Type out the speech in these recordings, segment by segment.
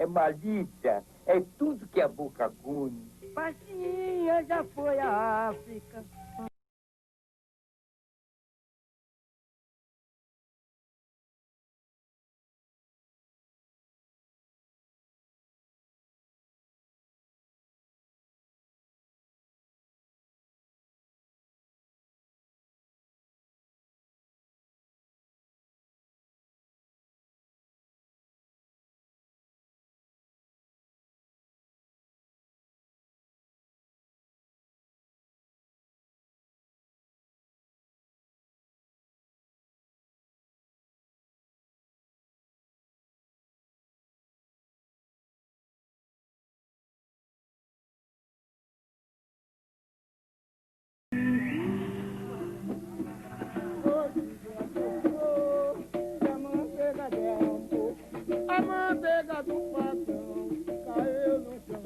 malícia é tudo que a boca come. Pastinha já foi à África. A manteiga do patrão caiu no chão.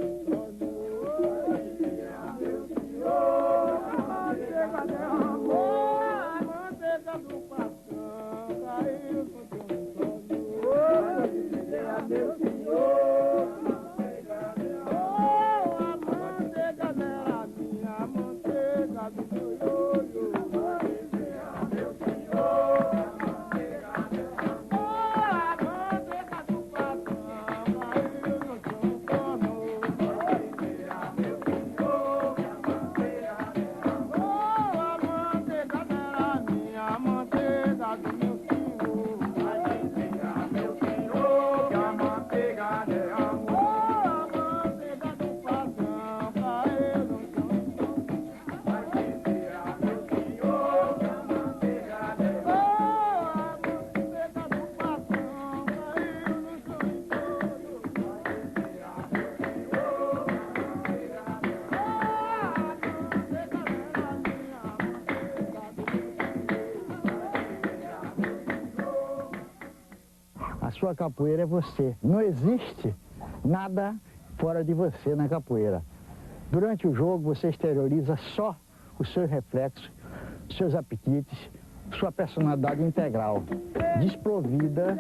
Meu senhor, a manteiga derramou. A manteiga do patrão caiu no chão. Meu senhor, a manteiga não era minha, a manteiga do meu ioiô. Meu senhor. A sua capoeira é você. Não existe nada fora de você na capoeira. Durante o jogo você exterioriza só os seus reflexos, seus apetites, sua personalidade integral, desprovida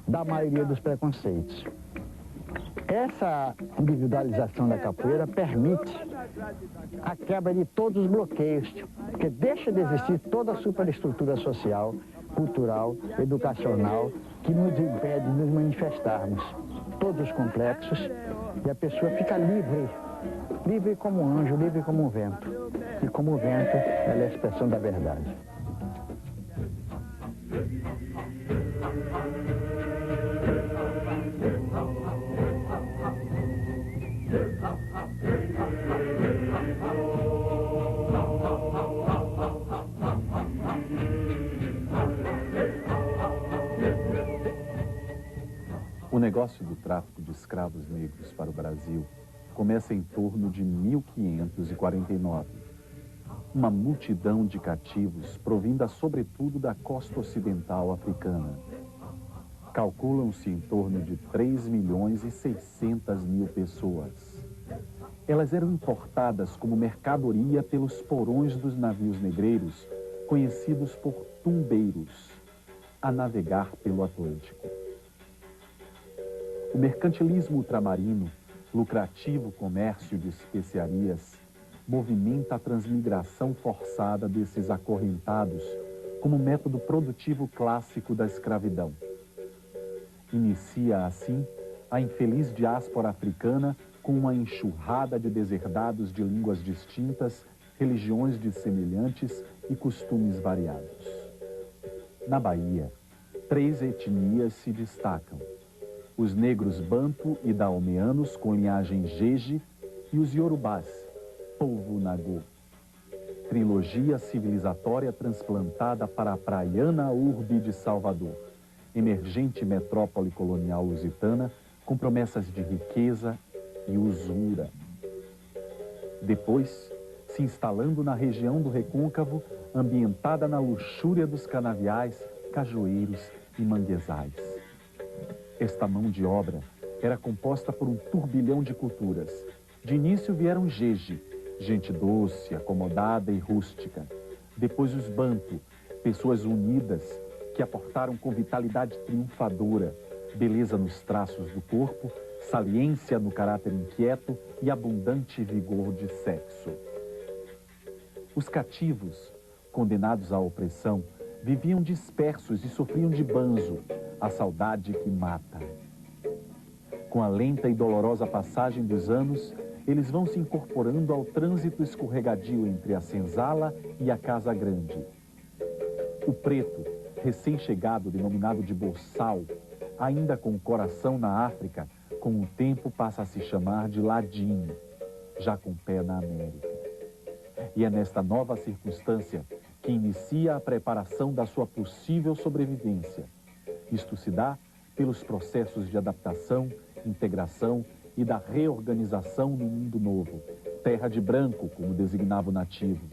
da maioria dos preconceitos. Essa individualização da capoeira permite a quebra de todos os bloqueios, porque deixa de existir toda a superestrutura social, cultural, educacional, que nos impede de nos manifestarmos todos os complexos, e a pessoa fica livre, livre como um anjo, livre como um vento. E como o vento, ela é a expressão da verdade. O negócio do tráfico de escravos negros para o Brasil começa em torno de 1549. Uma multidão de cativos provinda sobretudo da costa ocidental africana. Calculam-se em torno de 3.600.000 pessoas. Elas eram importadas como mercadoria pelos porões dos navios negreiros, conhecidos por tumbeiros, a navegar pelo Atlântico. O mercantilismo ultramarino, lucrativo comércio de especiarias, movimenta a transmigração forçada desses acorrentados como método produtivo clássico da escravidão. Inicia, assim, a infeliz diáspora africana com uma enxurrada de deserdados de línguas distintas, religiões dissemelhantes e costumes variados. Na Bahia, 3 etnias se destacam: os negros banto e daomeanos com linhagem jeje e os iorubás, povo nagô. Trilogia civilizatória transplantada para a praiana urbe de Salvador, emergente metrópole colonial lusitana com promessas de riqueza e usura. Depois, se instalando na região do Recôncavo, ambientada na luxúria dos canaviais, cajueiros e manguezais. Esta mão de obra era composta por um turbilhão de culturas. De início vieram jeje, gente doce, acomodada e rústica. Depois os banto, pessoas unidas que aportaram com vitalidade triunfadora, beleza nos traços do corpo, saliência no caráter inquieto e abundante vigor de sexo. Os cativos, condenados à opressão, viviam dispersos e sofriam de banzo, a saudade que mata. Com a lenta e dolorosa passagem dos anos, eles vão se incorporando ao trânsito escorregadio entre a senzala e a casa grande. O preto, recém-chegado, denominado de boçal, ainda com o coração na África, com o tempo passa a se chamar de ladinho, já com pé na América. E é nesta nova circunstância que inicia a preparação da sua possível sobrevivência. Isto se dá pelos processos de adaptação, integração e da reorganização no mundo novo, terra de branco, como designava o nativo.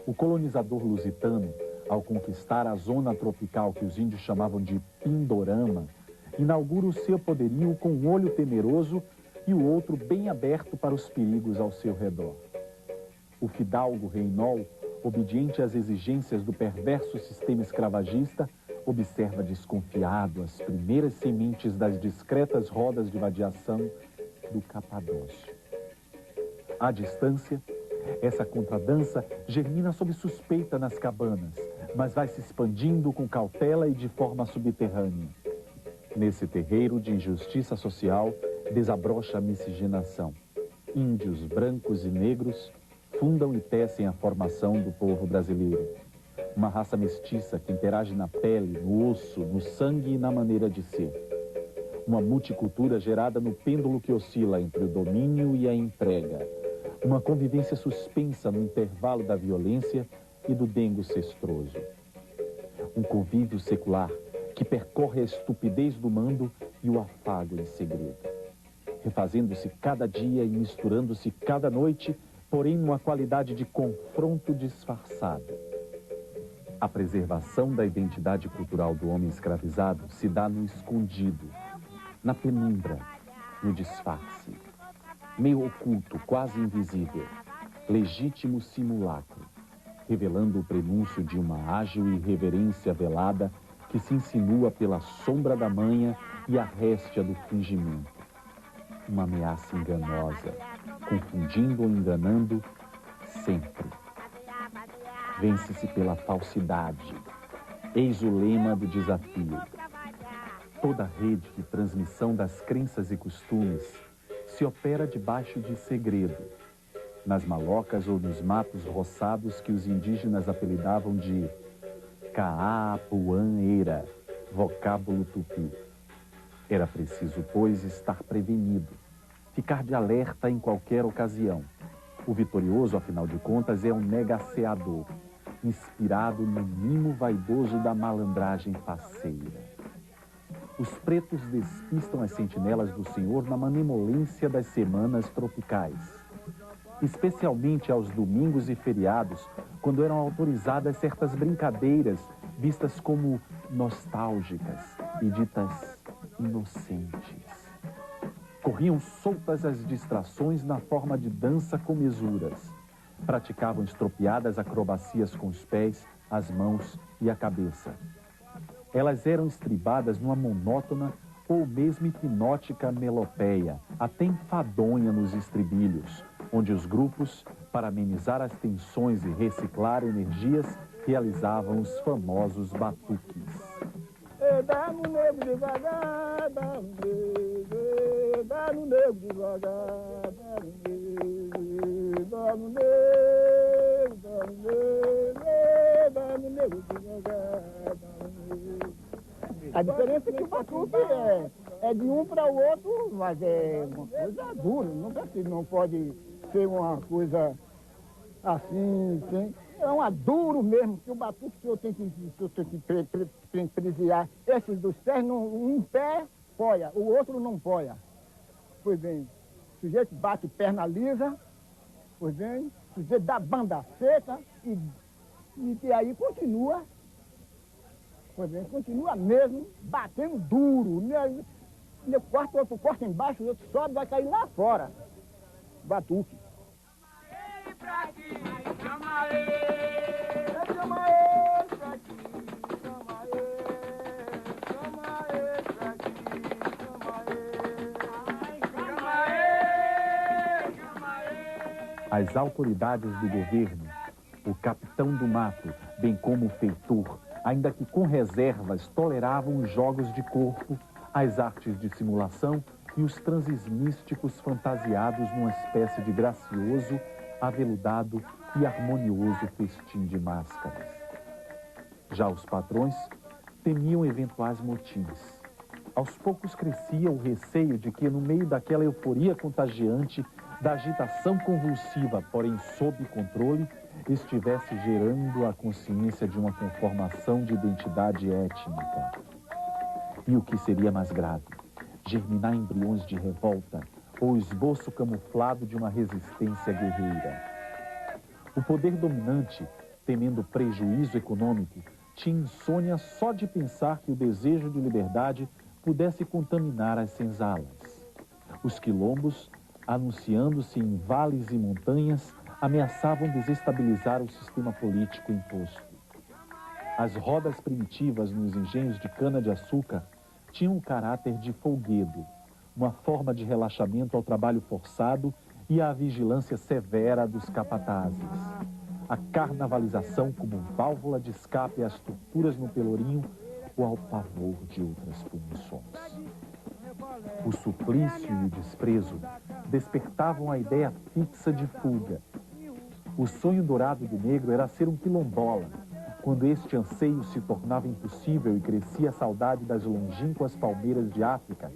O colonizador lusitano, ao conquistar a zona tropical que os índios chamavam de Pindorama, inaugura o seu poderio com um olho temeroso e o outro bem aberto para os perigos ao seu redor. O fidalgo Reinol, obediente às exigências do perverso sistema escravagista, observa desconfiado as primeiras sementes das discretas rodas de vadiação do Capadócio. À distância, essa contradança germina sob suspeita nas cabanas, mas vai se expandindo com cautela e de forma subterrânea. Nesse terreiro de injustiça social, desabrocha a miscigenação. Índios brancos e negros fundam e tecem a formação do povo brasileiro. Uma raça mestiça que interage na pele, no osso, no sangue e na maneira de ser. Uma multicultura gerada no pêndulo que oscila entre o domínio e a entrega. Uma convivência suspensa no intervalo da violência e do dengo cestroso. Um convívio secular que percorre a estupidez do mando e o afago em segredo. Refazendo-se cada dia e misturando-se cada noite, porém numa qualidade de confronto disfarçado. A preservação da identidade cultural do homem escravizado se dá no escondido, na penumbra, no disfarce. Meio oculto, quase invisível, legítimo simulacro, revelando o prenúncio de uma ágil irreverência velada que se insinua pela sombra da manha e a réstia do fingimento. Uma ameaça enganosa, confundindo ou enganando sempre. Vence-se pela falsidade. Eis o lema do desafio. Toda rede de transmissão das crenças e costumes se opera debaixo de segredo, nas malocas ou nos matos roçados que os indígenas apelidavam de Caapuã-eira, vocábulo tupi. Era preciso, pois, estar prevenido, ficar de alerta em qualquer ocasião. O vitorioso, afinal de contas, é um negaceador, inspirado no mimo vaidoso da malandragem faceira. Os pretos despistam as sentinelas do Senhor na manemolência das semanas tropicais, especialmente aos domingos e feriados, quando eram autorizadas certas brincadeiras vistas como nostálgicas e ditas inocentes. Corriam soltas as distrações na forma de dança com mesuras. Praticavam estropiadas acrobacias com os pés, as mãos e a cabeça. Elas eram estribadas numa monótona ou mesmo hipnótica melopeia, até enfadonha nos estribilhos, onde os grupos, para amenizar as tensões e reciclar energias, realizavam os famosos batuques. Dá no nego devagar, dá no nego, dá no nego devagar, dá no nego, dá no nego, dá no nego, dá no nego devagar, dá no nego. A diferença é que o batuque é de um para o outro, mas é uma coisa dura, não pode ser uma coisa assim, é um duro mesmo, que o batuque o senhor tem que preziar. Esses dos pés, um pé poia, o outro não poia. Pois bem, o sujeito bate perna lisa, pois bem, o sujeito dá banda seca e aí continua, pois bem, continua mesmo batendo duro. O outro corta embaixo, o outro sobe, vai cair lá fora. Batuque. Pra aqui, chama ele, chama ele pra aqui, chama ele pra aqui, chama ele. As autoridades do governo, o capitão do mato, bem como o feitor, ainda que com reservas, toleravam os jogos de corpo, as artes de simulação e os transes místicos fantasiados numa espécie de gracioso, aveludado e harmonioso festim de máscaras. Já os patrões temiam eventuais motins. Aos poucos crescia o receio de que, no meio daquela euforia contagiante, da agitação convulsiva, porém sob controle, estivesse gerando a consciência de uma conformação de identidade étnica. E o que seria mais grave, germinar embriões de revolta ou esboço camuflado de uma resistência guerreira. O poder dominante, temendo prejuízo econômico, tinha insônia só de pensar que o desejo de liberdade pudesse contaminar as senzalas. Os quilombos, anunciando-se em vales e montanhas, ameaçavam desestabilizar o sistema político imposto. As rodas primitivas nos engenhos de cana-de-açúcar tinham um caráter de folguedo, uma forma de relaxamento ao trabalho forçado e à vigilância severa dos capatazes. A carnavalização como válvula de escape às torturas no pelourinho ou ao pavor de outras punições. O suplício e o desprezo despertavam a ideia fixa de fuga. O sonho dourado do negro era ser um quilombola. Quando este anseio se tornava impossível e crescia a saudade das longínquas palmeiras de África,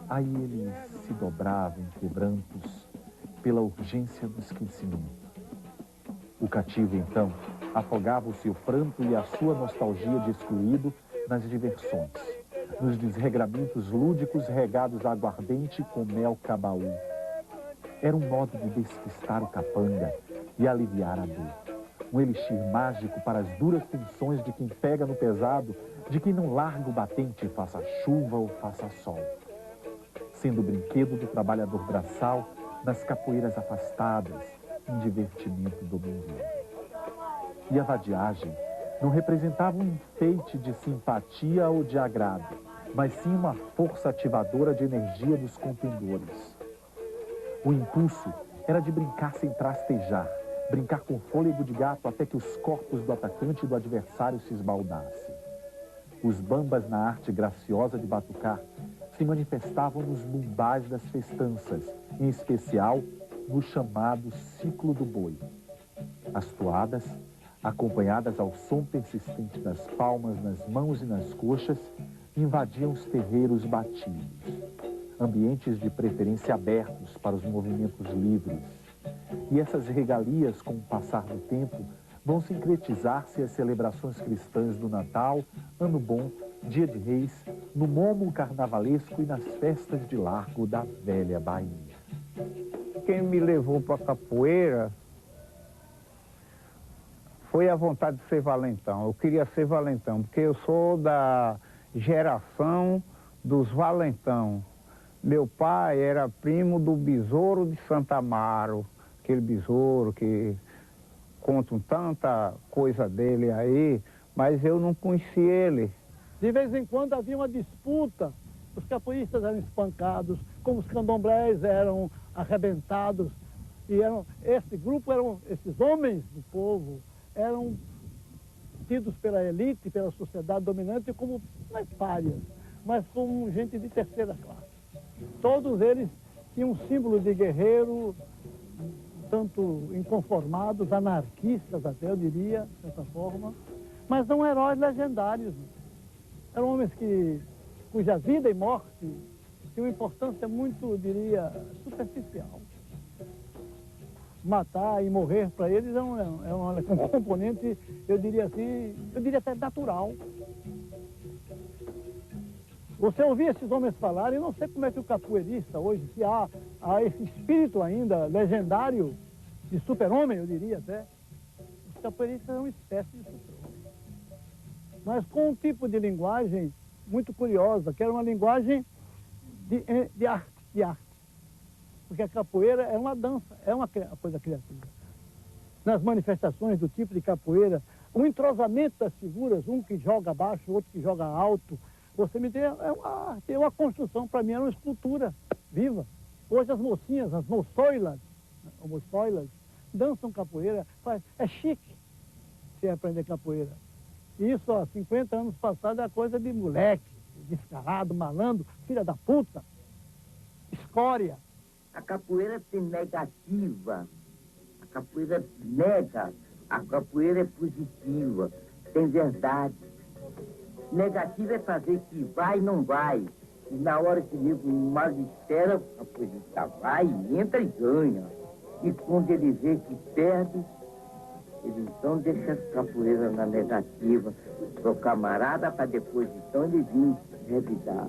aí ele se dobrava em quebrantos pela urgência do esquecimento. O cativo, então, afogava o seu pranto e a sua nostalgia de excluído nas diversões, nos desregramentos lúdicos regados a aguardente com mel cabaú. Era um modo de despistar o capanga e aliviar a dor. Um elixir mágico para as duras tensões de quem pega no pesado, de quem não larga o batente, faça chuva ou faça sol. Sendo o brinquedo do trabalhador braçal nas capoeiras afastadas, um divertimento domingueiro. E a vadiagem não representava um enfeite de simpatia ou de agrado, mas sim uma força ativadora de energia dos contendores. O impulso era de brincar sem trastejar, brincar com fôlego de gato até que os corpos do atacante e do adversário se esbaldassem. Os bambas na arte graciosa de batucar se manifestavam nos bumbás das festanças, em especial no chamado ciclo do boi. As toadas, acompanhadas ao som persistente das palmas nas mãos e nas coxas, invadiam os terreiros batidos, ambientes de preferência abertos para os movimentos livres. E essas regalias, com o passar do tempo, vão sincretizar-se às celebrações cristãs do Natal, Ano Bom, Dia de Reis, no momo carnavalesco e nas festas de largo da velha Bahia. Quem me levou para a capoeira foi a vontade de ser valentão. Eu queria ser valentão, porque eu sou da geração dos valentão. Meu pai era primo do besouro de Santa Amaro, aquele besouro que contam tanta coisa dele aí, mas eu não conheci ele. De vez em quando havia uma disputa, os capoeiristas eram espancados, como os candomblés eram arrebentados, e esse grupo, esses homens do povo, eram tidos pela elite, pela sociedade dominante, como não párias, mas como gente de terceira classe. Todos eles tinham um símbolo de guerreiro, tanto inconformados, anarquistas até, eu diria, de certa forma, mas não heróis legendários. Eram homens cuja vida e morte tinham importância muito, eu diria, superficial. Matar e morrer para eles é um componente, eu diria assim, eu diria até natural. Você ouvia esses homens falarem, eu não sei como é que o capoeirista hoje, se há esse espírito ainda legendário de super-homem, eu diria até. Os capoeiristas são uma espécie de super-homem. Mas com um tipo de linguagem muito curiosa, que era uma linguagem de arte. Porque a capoeira é uma dança, é uma coisa criativa. Nas manifestações do tipo de capoeira, o entrosamento das figuras, um que joga baixo, outro que joga alto, você me tem, é uma arte, é uma construção, para mim é uma escultura viva. Hoje as mocinhas, as moçoilas, dançam capoeira, é chique você aprender capoeira. Isso, há 50 anos passados, é coisa de moleque, descarado, malandro, filha da puta, escória. A capoeira tem negativa, a capoeira nega, a capoeira é positiva, tem verdade. Negativa é fazer que vai e não vai. E na hora que o nego mais espera, o capoeirista vai, entra e ganha. E quando ele vê que perde, ele então deixa a capoeira na negativa pro camarada para depois então ele vir revidar.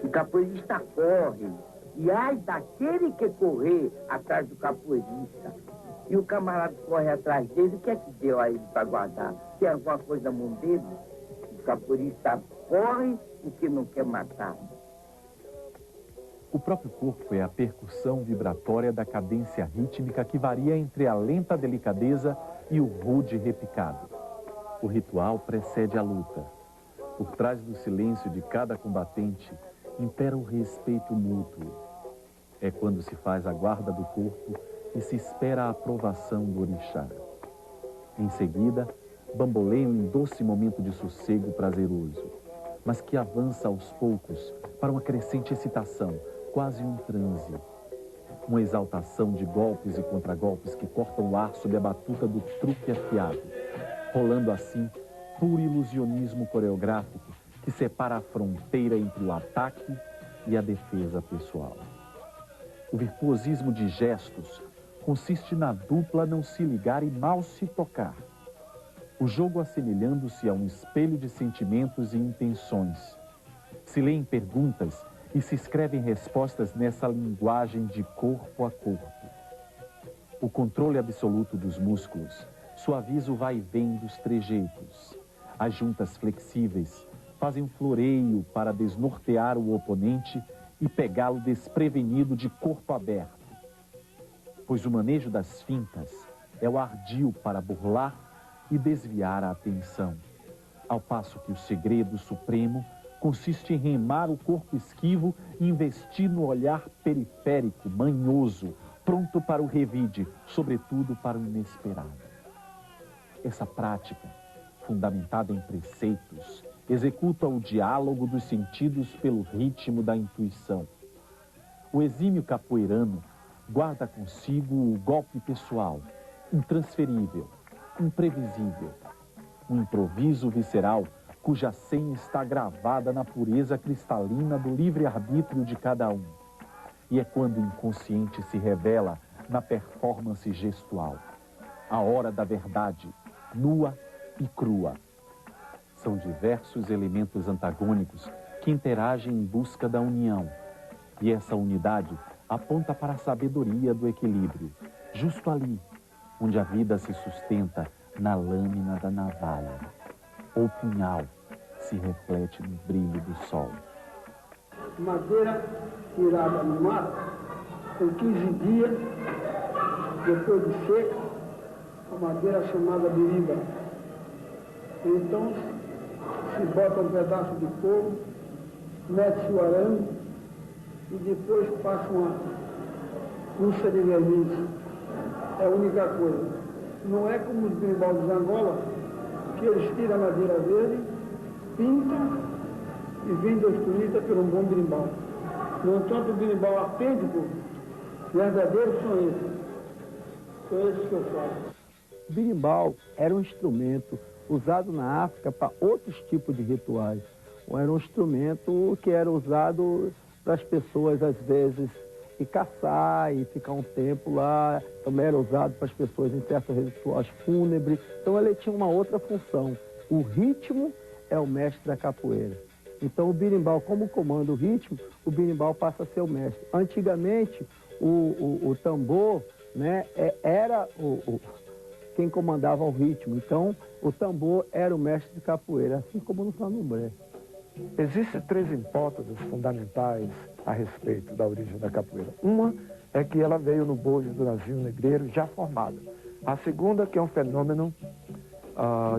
O capoeirista corre. E ai daquele que correr atrás do capoeirista. E o camarada corre atrás dele, o que é que deu a ele para guardar? Tem alguma coisa na mão dele? O capoeirista corre porque não quer matar. O próprio corpo é a percussão vibratória da cadência rítmica que varia entre a lenta delicadeza e o rude repicado. O ritual precede a luta. Por trás do silêncio de cada combatente, impera o respeito mútuo. É quando se faz a guarda do corpo e se espera a aprovação do orixá. Em seguida, bamboleia um doce momento de sossego prazeroso, mas que avança aos poucos para uma crescente excitação, quase um transe. Uma exaltação de golpes e contragolpes que cortam o ar sob a batuta do truque afiado, rolando assim puro ilusionismo coreográfico que separa a fronteira entre o ataque e a defesa pessoal. O virtuosismo de gestos consiste na dupla não se ligar e mal se tocar. O jogo assemelhando-se a um espelho de sentimentos e intenções. Se leem perguntas e se escrevem respostas nessa linguagem de corpo a corpo. O controle absoluto dos músculos suaviza o vai e vem dos trejeitos. As juntas flexíveis fazem um floreio para desnortear o oponente e pegá-lo desprevenido de corpo aberto. Pois o manejo das fintas é o ardil para burlar e desviar a atenção, ao passo que o segredo supremo consiste em remar o corpo esquivo e investir no olhar periférico, manhoso, pronto para o revide, sobretudo para o inesperado. Essa prática, fundamentada em preceitos, executa o diálogo dos sentidos pelo ritmo da intuição. O exímio capoeirano guarda consigo o golpe pessoal, intransferível, imprevisível, um improviso visceral cuja senha está gravada na pureza cristalina do livre-arbítrio de cada um. E é quando o inconsciente se revela na performance gestual. A hora da verdade, nua e crua. São diversos elementos antagônicos que interagem em busca da união. E essa unidade aponta para a sabedoria do equilíbrio, justo ali, onde a vida se sustenta na lâmina da navalha. O punhal se reflete no brilho do sol. Madeira tirada no mato, com 15 dias, depois de seca, a madeira chamada biriba. Então, se bota um pedaço de couro, mete-se o arame e depois passa uma puxa de verniz. É a única coisa. Não é como os berimbau de Angola, que eles tiram a madeira verde, pintam e vendem os turistas por um bom berimbau. No entanto, o berimbau autêntico, verdadeiro, são esses. São esses que eu falo. O berimbau era um instrumento usado na África para outros tipos de rituais. Era um instrumento que era usado para as pessoas, às vezes, ir caçar e ficar um tempo lá. Também era usado para as pessoas em certos rituais fúnebres. Então ele tinha uma outra função. O ritmo é o mestre da capoeira. Então o berimbau, como comanda o ritmo, o berimbau passa a ser o mestre. Antigamente, o tambor, né, era quem comandava o ritmo. Então o tambor era o mestre de capoeira, assim como no candomblé. Existem 3 hipóteses fundamentais a respeito da origem da capoeira. Uma é que ela veio no bojo do navio negreiro já formada. A segunda, que é um fenômeno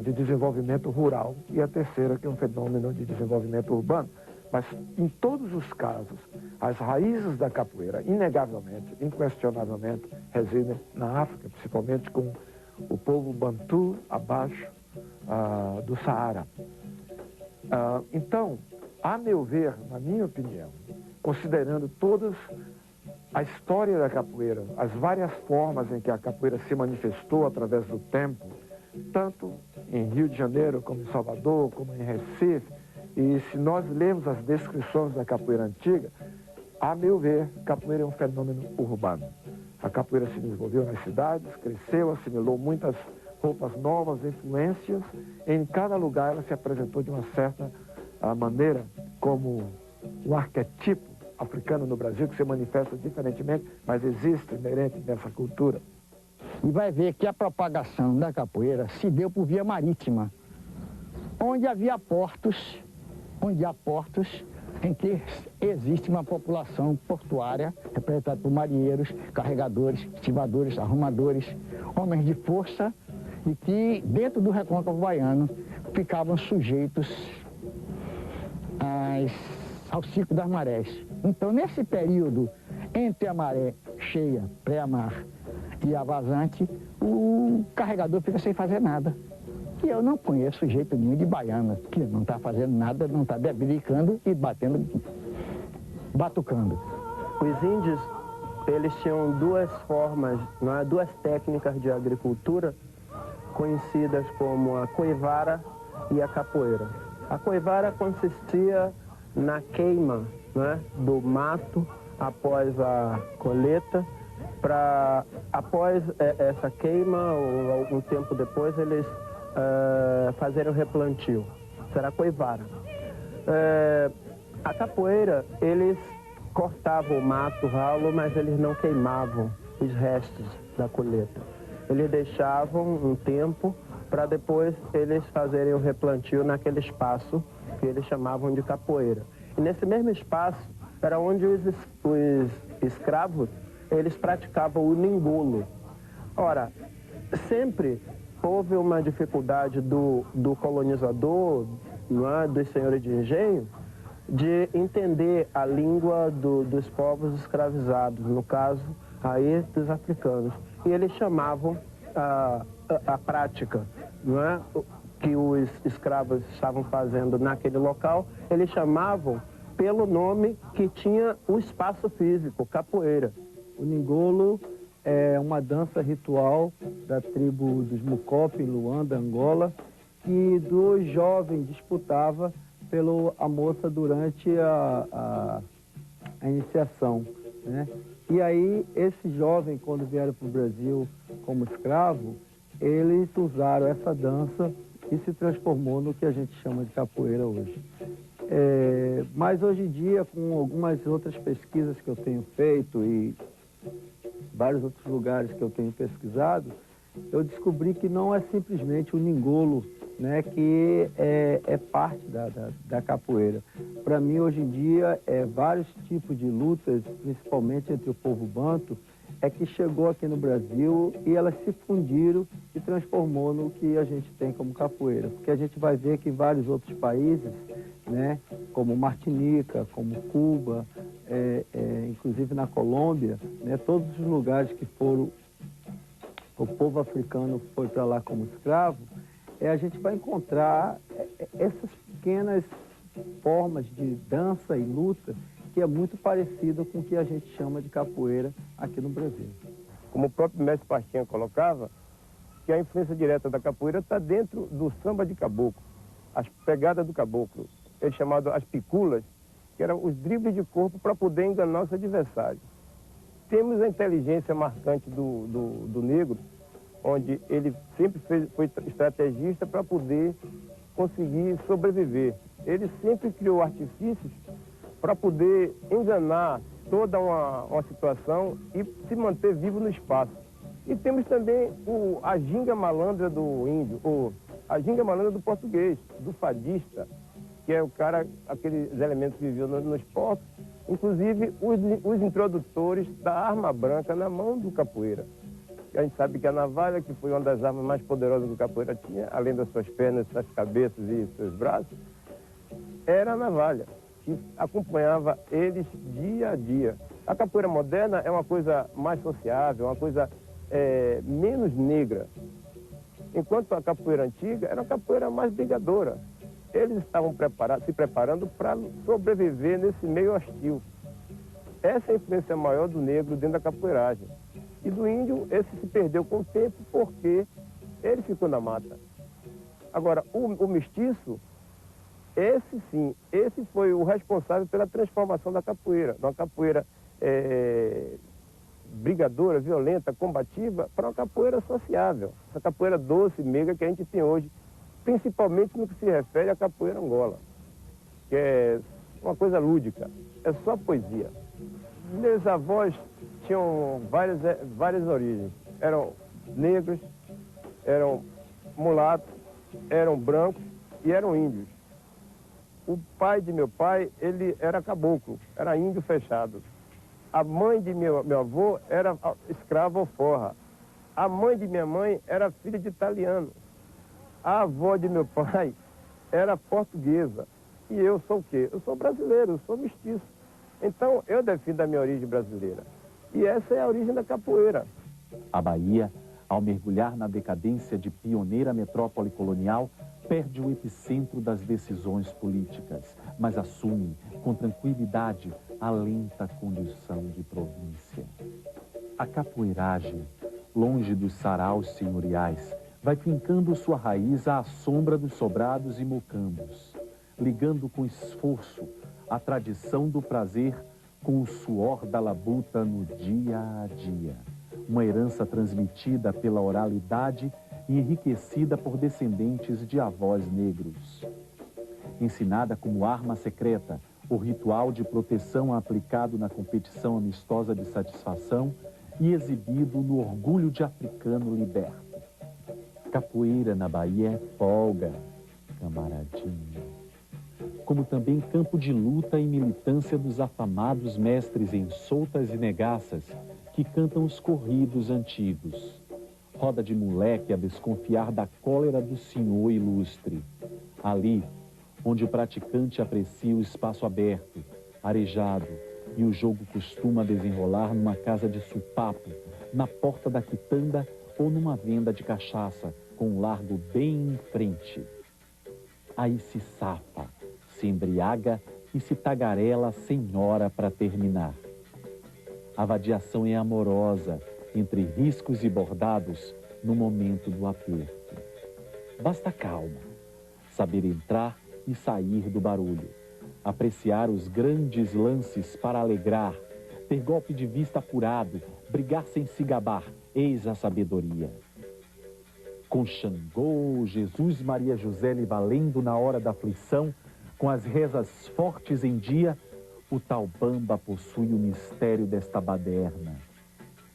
de desenvolvimento rural. E a terceira, que é um fenômeno de desenvolvimento urbano. Mas, em todos os casos, as raízes da capoeira, inegavelmente, inquestionavelmente, residem na África, principalmente com o povo Bantu abaixo do Saara. Então, a meu ver, na minha opinião, considerando todas a história da capoeira, as várias formas em que a capoeira se manifestou através do tempo, tanto em Rio de Janeiro, como em Salvador, como em Recife, e se nós lermos as descrições da capoeira antiga, a meu ver, capoeira é um fenômeno urbano. A capoeira se desenvolveu nas cidades, cresceu, assimilou muitas roupas novas, influências. Em cada lugar ela se apresentou de uma certa maneira como um arquetipo africano no Brasil, que se manifesta diferentemente, mas existe inerente nessa cultura. E vai ver que a propagação da capoeira se deu por via marítima, onde havia portos, em que existe uma população portuária representada por marinheiros, carregadores, estivadores, arrumadores, homens de força, e que dentro do recôncavo baiano ficavam sujeitos ao ciclo das marés. Então, nesse período entre a maré cheia, pré-mar, e a vazante, o carregador fica sem fazer nada. E eu não conheço jeito nenhum de baiana, que não está fazendo nada, não está bebericando e batucando. Os índios, eles tinham duas formas, duas técnicas de agricultura, conhecidas como a coivara e a capoeira. A coivara consistia na queima do mato após a colheita. Após essa queima, ou algum tempo depois, eles fazerem o replantio. Será coivara. A capoeira, eles cortavam o mato ralo, mas eles não queimavam os restos da colheita. Eles deixavam um tempo para depois eles fazerem o replantio naquele espaço que eles chamavam de capoeira. E nesse mesmo espaço era onde os escravos eles praticavam o ningolo. Ora, sempre houve uma dificuldade do colonizador, dos senhores de engenho, de entender a língua dos povos escravizados, no caso aí dos africanos. E eles chamavam a prática que os escravos estavam fazendo naquele local, eles chamavam pelo nome que tinha o espaço físico, capoeira. O ningolo é uma dança ritual da tribo dos Mucope, em Luanda, Angola, que dois jovens disputavam pela moça durante a iniciação, né? E aí, esses jovens, quando vieram para o Brasil como escravo, eles usaram essa dança e se transformou no que a gente chama de capoeira hoje. Mas hoje em dia, com algumas outras pesquisas que eu tenho feito e vários outros lugares que eu tenho pesquisado, eu descobri que não é simplesmente o ningolo, né, que é parte da capoeira. Para mim, hoje em dia, vários tipos de lutas, principalmente entre o povo banto, que chegou aqui no Brasil e elas se fundiram e transformou no que a gente tem como capoeira. Porque a gente vai ver que em vários outros países, né, como Martinica, como Cuba, inclusive na Colômbia, né, todos os lugares que foram, o povo africano foi para lá como escravo, a gente vai encontrar essas pequenas formas de dança e luta que é muito parecido com o que a gente chama de capoeira aqui no Brasil. Como o próprio mestre Pastinha colocava, que a influência direta da capoeira está dentro do samba de caboclo, as pegadas do caboclo, é chamado as piculas, que eram os dribles de corpo para poder enganar os adversários. Temos a inteligência marcante do negro, onde ele sempre foi estrategista para poder conseguir sobreviver. Ele sempre criou artifícios para poder enganar toda uma situação e se manter vivo no espaço. E temos também a ginga malandra do índio, ou a ginga malandra do português, do fadista, que é o cara, aqueles elementos que viviam nos portos, inclusive os introdutores da arma branca na mão do capoeira. A gente sabe que a navalha, que foi uma das armas mais poderosas que o capoeira tinha, além das suas pernas, suas cabeças e seus braços, era a navalha. gente acompanhava eles dia a dia. A capoeira moderna é uma coisa mais sociável, uma coisa menos negra. Enquanto a capoeira antiga era uma capoeira mais brigadora. Eles estavam se preparando para sobreviver nesse meio hostil. Essa é a influência maior do negro dentro da capoeiragem. E do índio, esse se perdeu com o tempo porque ele ficou na mata. Agora, o mestiço, esse sim, esse foi o responsável pela transformação da capoeira. De uma capoeira brigadora, violenta, combativa, para uma capoeira sociável. Essa capoeira doce, meiga que a gente tem hoje, principalmente no que se refere à capoeira Angola, que é uma coisa lúdica, é só poesia. Meus avós tinham várias origens. Eram negros, eram mulatos, eram brancos e eram índios. O pai de meu pai, ele era caboclo, era índio fechado. A mãe de meu avô era escrava ou forra. A mãe de minha mãe era filha de italiano. A avó de meu pai era portuguesa. E eu sou o quê? Eu sou brasileiro, eu sou mestiço. Então, eu defendo a minha origem brasileira. E essa é a origem da capoeira. A Bahia, ao mergulhar na decadência de pioneira metrópole colonial, perde o epicentro das decisões políticas, mas assume, com tranquilidade, a lenta condição de província. A capoeiragem, longe dos saraus senhoriais, vai fincando sua raiz à sombra dos sobrados e mocambos, ligando com esforço a tradição do prazer com o suor da labuta no dia a dia. Uma herança transmitida pela oralidade e enriquecida por descendentes de avós negros. Ensinada como arma secreta, o ritual de proteção aplicado na competição amistosa de satisfação e exibido no orgulho de africano liberto. Capoeira na Bahia é folga, camaradinho. Como também campo de luta e militância dos afamados mestres em soltas e negaças que cantam os corridos antigos. Roda de moleque a desconfiar da cólera do senhor ilustre. Ali, onde o praticante aprecia o espaço aberto, arejado, e o jogo costuma desenrolar numa casa de supapo, na porta da quitanda ou numa venda de cachaça, com um largo bem em frente. Aí se safa, se embriaga e se tagarela sem hora para terminar. A vadiação é amorosa, entre riscos e bordados, no momento do aperto. Basta calma, saber entrar e sair do barulho, apreciar os grandes lances para alegrar, ter golpe de vista apurado, brigar sem se gabar, eis a sabedoria. Com Xangô, Jesus, Maria, José lhe valendo na hora da aflição, com as rezas fortes em dia, o tal bamba possui o mistério desta baderna.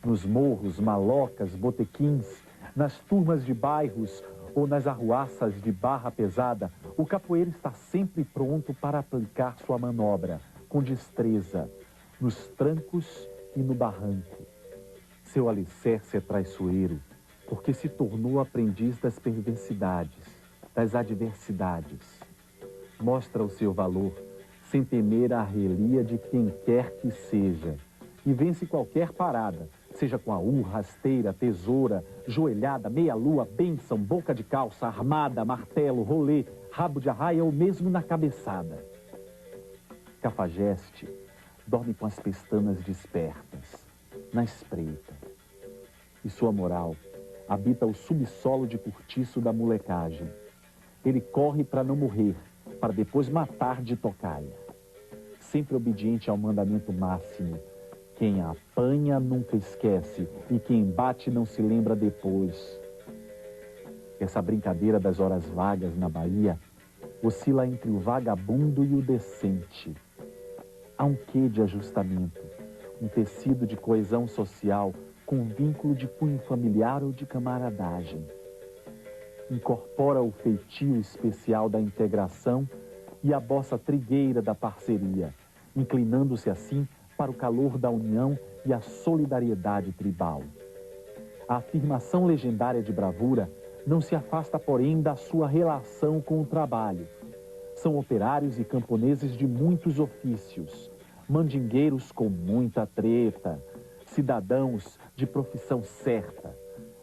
Nos morros, malocas, botequins, nas turmas de bairros ou nas arruaças de barra pesada, o capoeira está sempre pronto para aplicar sua manobra, com destreza, nos trancos e no barranco. Seu alicerce é traiçoeiro, porque se tornou aprendiz das perversidades, das adversidades. Mostra o seu valor, sem temer a relia de quem quer que seja, e vence qualquer parada, seja com a rasteira, tesoura, joelhada, meia-lua, bênção, boca de calça, armada, martelo, rolê, rabo de arraia ou mesmo na cabeçada. Cafajeste dorme com as pestanas despertas, na espreita. E sua moral habita o subsolo de cortiço da molecagem. Ele corre para não morrer, para depois matar de tocaia. Sempre obediente ao mandamento máximo: quem apanha nunca esquece e quem bate não se lembra depois. Essa brincadeira das horas vagas na Bahia oscila entre o vagabundo e o decente. Há um quê de ajustamento, um tecido de coesão social com vínculo de cunho familiar ou de camaradagem. Incorpora o feitio especial da integração e a bossa trigueira da parceria, inclinando-se assim para o calor da união e a solidariedade tribal. A afirmação legendária de bravura não se afasta, porém, da sua relação com o trabalho. São operários e camponeses de muitos ofícios, mandingueiros com muita treta, cidadãos de profissão certa,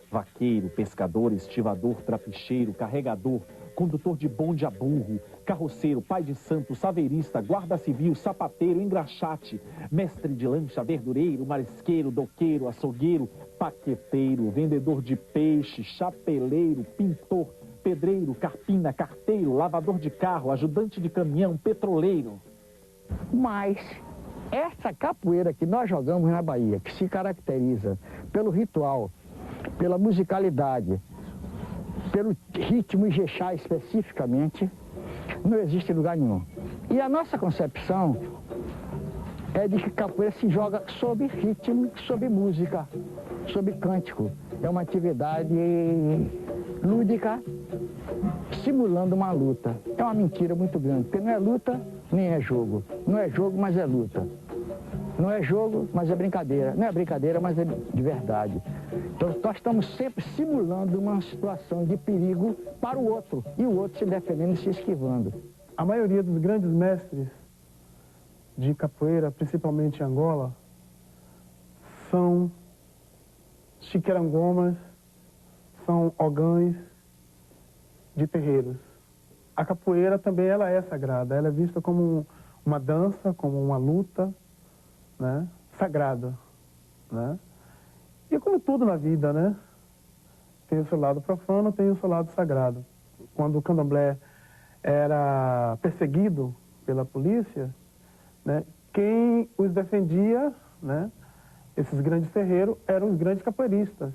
vaqueiro, pescador, estivador, trapicheiro, carregador, condutor de bonde a burro, carroceiro, pai de santo, saveirista, guarda civil, sapateiro, engraxate, mestre de lancha, verdureiro, marisqueiro, doqueiro, açougueiro, paqueteiro, vendedor de peixe, chapeleiro, pintor, pedreiro, carpina, carteiro, lavador de carro, ajudante de caminhão, petroleiro. Mas essa capoeira que nós jogamos na Bahia, que se caracteriza pelo ritual, pela musicalidade, pelo ritmo ijexá especificamente, não existe em lugar nenhum. E a nossa concepção é de que capoeira se joga sob ritmo, sob música, sob cântico. É uma atividade lúdica, simulando uma luta. É uma mentira muito grande, porque não é luta, nem é jogo. Não é jogo, mas é luta. Não é jogo, mas é brincadeira. Não é brincadeira, mas é de verdade. Então, nós estamos sempre simulando uma situação de perigo para o outro, e o outro se defendendo e se esquivando. A maioria dos grandes mestres de capoeira, principalmente em Angola, são xiquerangomas, são ogães de terreiros. A capoeira também ela é sagrada, ela é vista como uma dança, como uma luta, né, sagrada, né? E como tudo na vida, né? Tem o seu lado profano, tem o seu lado sagrado. Quando o candomblé era perseguido pela polícia, né, quem os defendia, né, esses grandes terreiros, eram os grandes capoeiristas,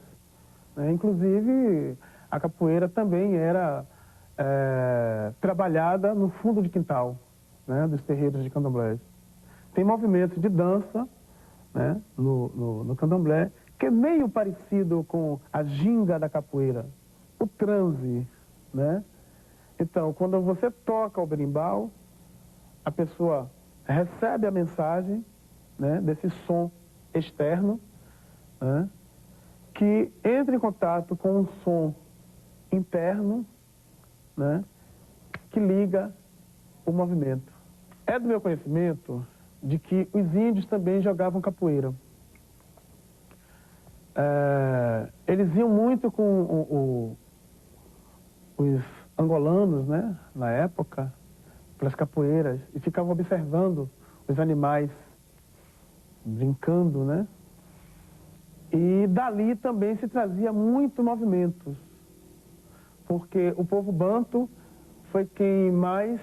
né? Inclusive, a capoeira também era trabalhada no fundo de quintal, né, dos terreiros de candomblé. Tem movimentos de dança, né, no candomblé, que é meio parecido com a ginga da capoeira, o transe, né? Então, quando você toca o berimbau, a pessoa recebe a mensagem, né, desse som externo, né, que entra em contato com um som interno, né, que liga o movimento. É do meu conhecimento de que os índios também jogavam capoeira. Eles iam muito com os angolanos, né, na época, pelas capoeiras, e ficavam observando os animais brincando, né? E dali também se trazia muito movimentos, porque o povo banto foi quem mais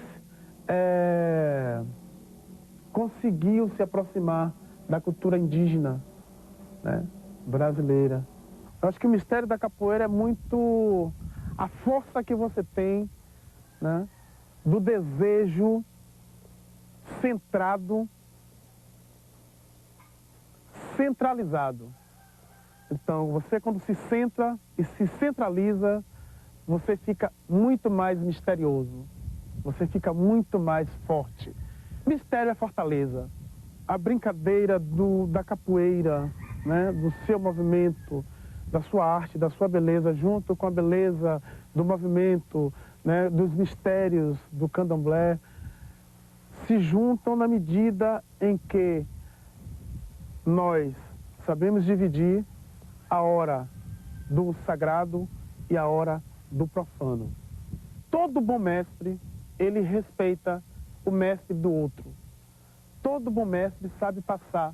conseguiu se aproximar da cultura indígena, né, brasileira. Eu acho que o mistério da capoeira é muito a força que você tem, né, do desejo centrado, centralizado. Então, você quando se centra e se centraliza, você fica muito mais misterioso, você fica muito mais forte. Mistério é fortaleza. A brincadeira da capoeira, né, do seu movimento, da sua arte, da sua beleza, junto com a beleza do movimento, né, dos mistérios do candomblé, se juntam na medida em que nós sabemos dividir a hora do sagrado e a hora do profano. Todo bom mestre, ele respeita o mestre do outro. Todo bom mestre sabe passar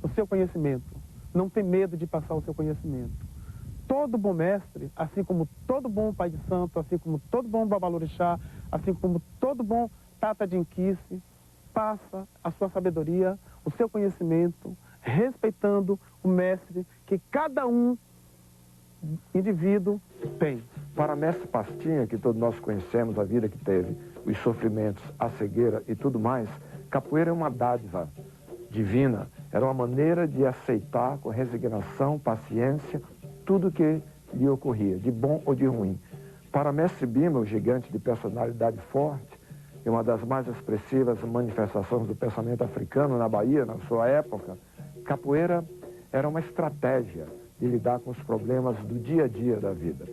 o seu conhecimento, não tem medo de passar o seu conhecimento. Todo bom mestre, assim como todo bom pai de santo, assim como todo bom babalorixá, assim como todo bom tata de inquice, passa a sua sabedoria, o seu conhecimento, respeitando o mestre que cada indivíduo tem. Para mestre Pastinha, que todos nós conhecemos, a vida que teve, os sofrimentos, a cegueira e tudo mais, capoeira é uma dádiva divina, era uma maneira de aceitar com resignação, paciência, tudo que lhe ocorria, de bom ou de ruim. Para mestre Bima, o gigante de personalidade forte, e uma das mais expressivas manifestações do pensamento africano na Bahia, na sua época, capoeira era uma estratégia de lidar com os problemas do dia a dia da vida.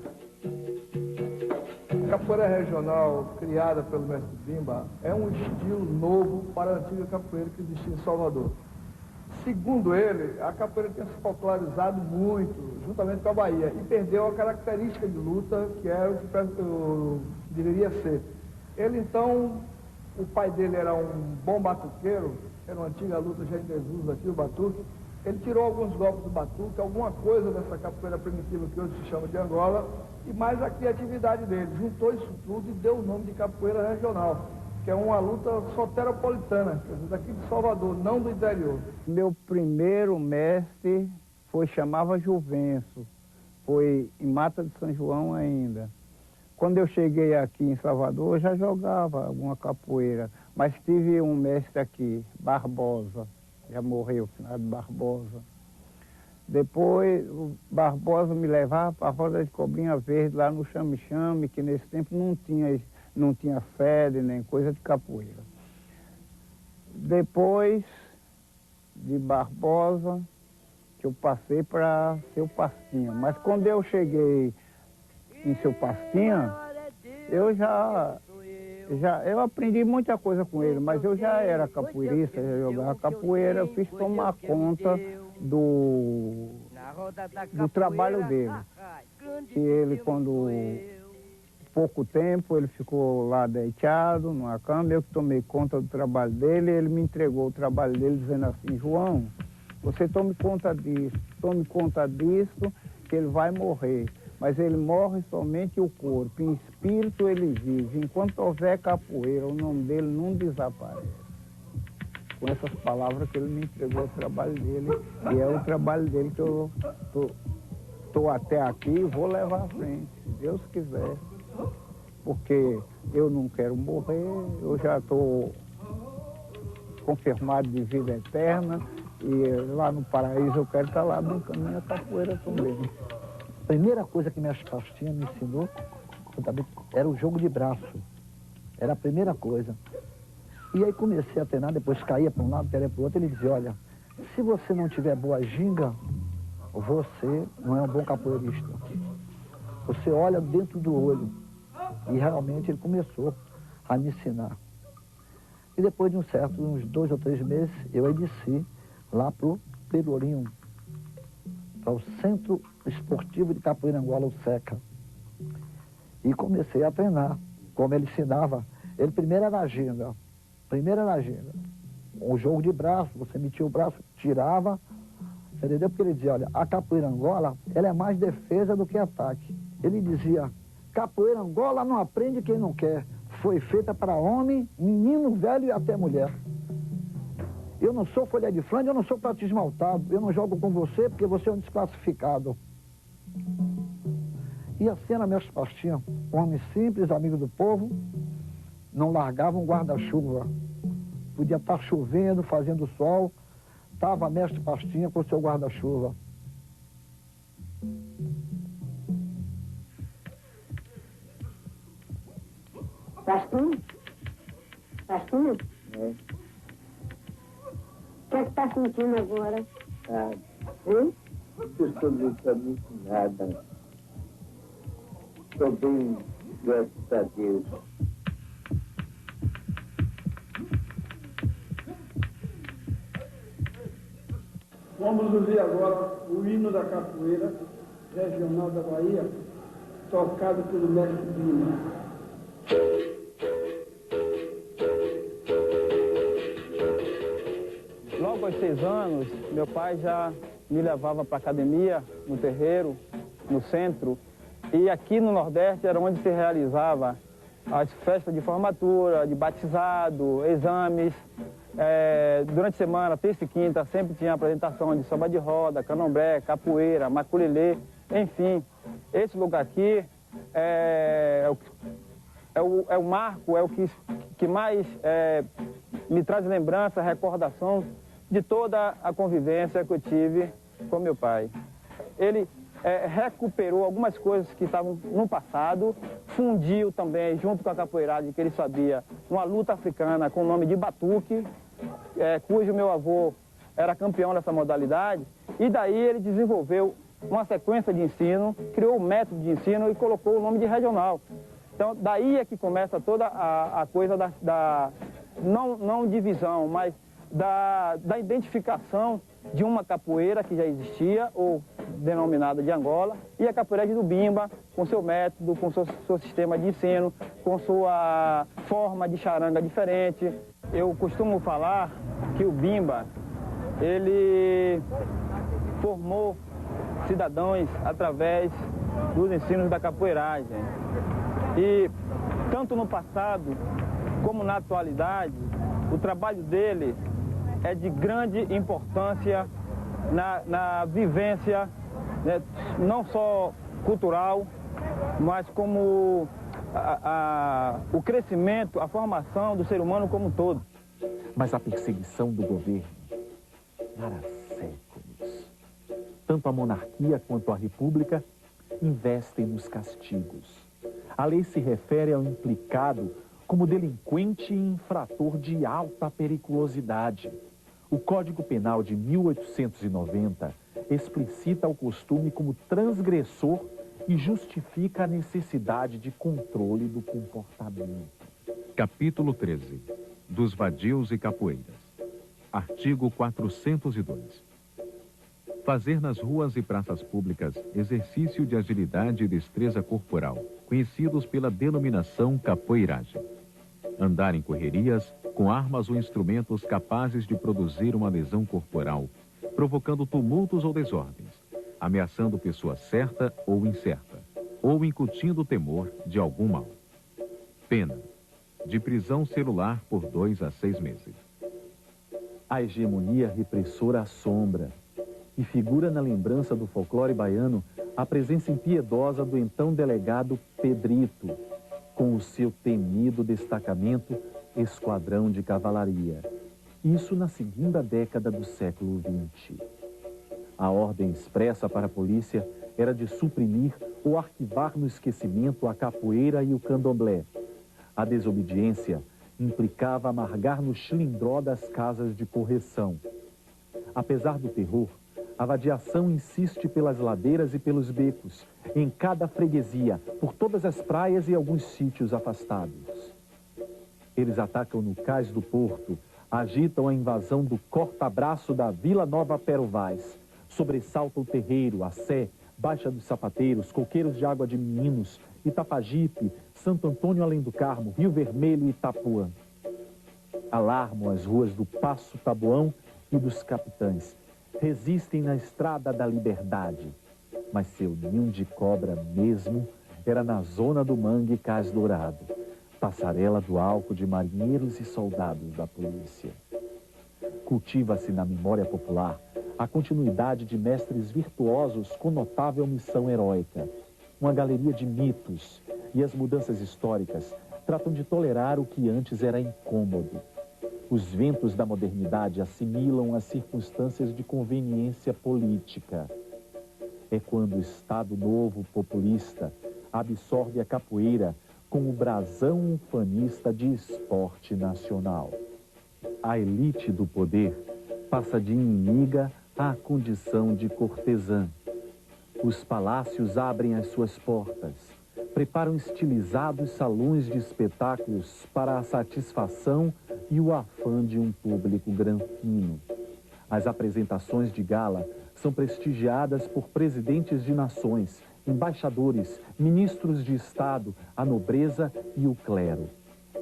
capoeira regional criada pelo mestre Bimba é um estilo novo para a antiga capoeira que existia em Salvador. Segundo ele, a capoeira tinha se popularizado muito, juntamente com a Bahia, e perdeu a característica de luta que era o que deveria ser. Ele, então, o pai dele era um bom batuqueiro, era uma antiga luta já em desuso aqui, o batuque. Ele tirou alguns golpes do batuque, alguma coisa dessa capoeira primitiva que hoje se chama de Angola, e mais a criatividade dele. Juntou isso tudo e deu o nome de capoeira regional, que é uma luta soteropolitana, quer dizer, daqui de Salvador, não do interior. Meu primeiro mestre chamava Juvencio, foi em Mata de São João ainda. Quando eu cheguei aqui em Salvador, eu já jogava alguma capoeira, mas tive um mestre aqui, Barbosa, já morreu, finado Barbosa. Depois, o Barbosa me levava para a roda de cobrinha verde, lá no chame-chame, que nesse tempo não tinha fede, nem coisa de capoeira. Depois de Barbosa, que eu passei para Seu Pastinha. Mas quando eu cheguei em Seu Pastinha, eu aprendi muita coisa com ele, mas eu já era capoeirista, já jogava capoeira, eu fiz tomar conta do trabalho dele. E ele, quando pouco tempo, ele ficou lá deitado numa cama, eu que tomei conta do trabalho dele, ele me entregou o trabalho dele dizendo assim: João, você tome conta disso, que ele vai morrer. Mas ele morre somente o corpo, em espírito ele vive. Enquanto houver capoeira, o nome dele não desaparece. Com essas palavras que ele me entregou o trabalho dele, e é o trabalho dele que eu estou até aqui e vou levar à frente, se Deus quiser. Porque eu não quero morrer, eu já estou confirmado de vida eterna, e lá no paraíso eu quero estar lá brincando minha capoeira também. A primeira coisa que minha pastinha me ensinou era o jogo de braço. Era a primeira coisa. E aí comecei a treinar, depois caía para um lado, caía para o outro. Ele dizia: olha, se você não tiver boa ginga, você não é um bom capoeirista. Você olha dentro do olho. E realmente ele começou a me ensinar. E depois de uns 2 ou 3 meses, eu aí desci lá para o Pelourinho, para o Centro Esportivo de Capoeira Angola, o SECA. E comecei a treinar, como ele ensinava. Ele primeiro era na ginga. Um jogo de braço, você metia o braço, tirava, entendeu? Porque ele dizia: olha, a capoeira Angola, ela é mais defesa do que ataque. Ele dizia: capoeira Angola não aprende quem não quer. Foi feita para homem, menino, velho e até mulher. Eu não sou folha de flange, eu não sou prato esmaltado. Eu não jogo com você porque você é um desclassificado. E assim era mestre Pastinha, um homem simples, amigo do povo, não largava um guarda-chuva. Podia estar chovendo, fazendo sol, estava mestre Pastinha com o seu guarda-chuva. Pastinha? Pastinha? É. O que é que está sentindo agora? Nada. Hein? Eu estou lutando com nada. Estou bem, graças a Deus. Vamos ouvir agora o hino da capoeira regional da Bahia, tocado pelo mestre Bimba. Logo aos 6 anos, meu pai já me levava para a academia, no terreiro, no centro. E aqui no Nordeste era onde se realizava as festas de formatura, de batizado, exames. Durante a semana, terça e quinta, sempre tinha apresentação de samba de roda, candomblé, capoeira, maculelê, enfim. Esse lugar aqui é o marco, é o que mais me traz lembrança, recordação de toda a convivência que eu tive com meu pai. Ele recuperou algumas coisas que estavam no passado, fundiu também, junto com a capoeirada, que ele sabia, uma luta africana com o nome de batuque, cujo meu avô era campeão dessa modalidade, e daí ele desenvolveu uma sequência de ensino, criou um método de ensino e colocou o nome de regional. Então, daí é que começa toda a coisa não divisão, mas da identificação de uma capoeira que já existia, ou denominada de Angola, e a capoeira de Bimba, com seu método, com seu sistema de ensino, com sua forma de charanga diferente. Eu costumo falar que o Bimba, ele formou cidadãos através dos ensinos da capoeiragem. E tanto no passado como na atualidade, o trabalho dele é de grande importância na vivência, né, não só cultural, mas como o crescimento, a formação do ser humano como um todo. Mas a perseguição do governo dura séculos. Tanto a monarquia quanto a república investem nos castigos. A lei se refere ao implicado como delinquente e infrator de alta periculosidade. O Código Penal de 1890 explicita o costume como transgressor e justifica a necessidade de controle do comportamento. Capítulo 13. Dos vadios e capoeiras. Artigo 402. Fazer nas ruas e praças públicas exercício de agilidade e destreza corporal, conhecidos pela denominação capoeiragem. Andar em correrias com armas ou instrumentos capazes de produzir uma lesão corporal, provocando tumultos ou desordens, ameaçando pessoa certa ou incerta, ou incutindo temor de algum mal. Pena: de prisão celular por 2 a 6 meses. A hegemonia repressora assombra e figura na lembrança do folclore baiano a presença impiedosa do então delegado Pedrito, com o seu temido destacamento Esquadrão de Cavalaria. Isso na segunda década do século XX. A ordem expressa para a polícia era de suprimir ou arquivar no esquecimento a capoeira e o candomblé. A desobediência implicava amargar no chilindró das casas de correção. Apesar do terror, a vadiação insiste pelas ladeiras e pelos becos, em cada freguesia, por todas as praias e alguns sítios afastados. Eles atacam no cais do porto, agitam a invasão do corta-braço da Vila Nova Perovais, sobressaltam o terreiro, a Sé, Baixa dos Sapateiros, Coqueiros de Água de Meninos, Itapajipe, Santo Antônio Além do Carmo, Rio Vermelho e Itapuã. Alarmam as ruas do Passo Taboão e dos Capitães. Resistem na Estrada da Liberdade, mas seu ninho de cobra mesmo era na zona do Mangue Cais Dourado, passarela do álcool de marinheiros e soldados da polícia. Cultiva-se na memória popular a continuidade de mestres virtuosos com notável missão heróica, uma galeria de mitos, e as mudanças históricas tratam de tolerar o que antes era incômodo. Os ventos da modernidade assimilam as circunstâncias de conveniência política. É quando o Estado Novo populista absorve a capoeira com o brasão ufanista de esporte nacional. A elite do poder passa de inimiga à condição de cortesã. Os palácios abrem as suas portas, preparam estilizados salões de espetáculos para a satisfação e o afã de um público granfino. As apresentações de gala são prestigiadas por presidentes de nações, embaixadores, ministros de Estado, a nobreza e o clero.